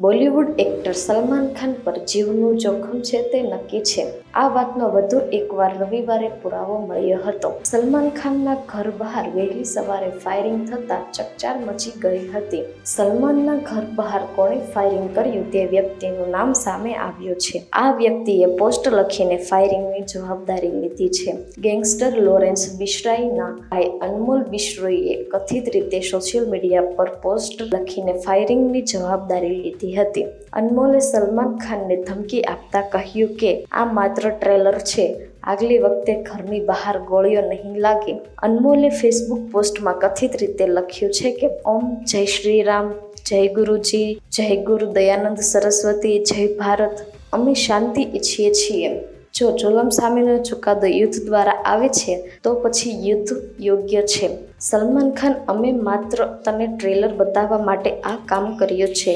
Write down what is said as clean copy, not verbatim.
Bollywood actor Salman Khan પર જીવનું જોખમ છે તે નક્કી છે. આ વાતનો વધુ એકવાર રવિવારે પુરાવો મળ્યો હતો. સલમાન ખાનના ઘર બહાર વહેલી સવારે ફાયરિંગ થતાં ચકચાર મચી ગઈ હતી. સલમાનના ઘર બહાર કોણે ફાયરિંગ કર્યું તે વ્યક્તિનું નામ સામે આવ્યું છે. આ વ્યક્તિએ પોસ્ટ લખીને ફાયરિંગની જવાબદારી લીધી છે. ગેંગસ્ટર લોરેન્સ બિશ્નોઈના ભાઈ અનમોલ બિશ્નોઈએ કથિત રીતે સોશિયલ મીડિયા પર પોસ્ટ લખીને ફાયરિંગની જવાબદારી લીધી હતી. અનમોલે સલમાન ખાનને ધમકી આપતા કહ્યું કે આ માત્ર ટ્રેલર છે, આગલી વખતે ઘરની બહાર ગોળીઓ નહીં લાગે. અનમોલે ફેસબુક પોસ્ટમાં કથિત રીતે લખ્યું છે કે ઓમ જય શ્રી રામ, જય ગુરુજી, જય ગુરુ દયાનંદ સરસ્વતી, જય ભારત. અમે શાંતિ ઈચ્છીએ છીએ. જો જુલમ સામેનો ચુકાદો યુદ્ધ દ્વારા આવે છે તો પછી યુદ્ધ યોગ્ય છે. સલમાન ખાન, અમે માત્ર તને ટ્રેલર બતાવવા માટે આ કામ કર્યું છે.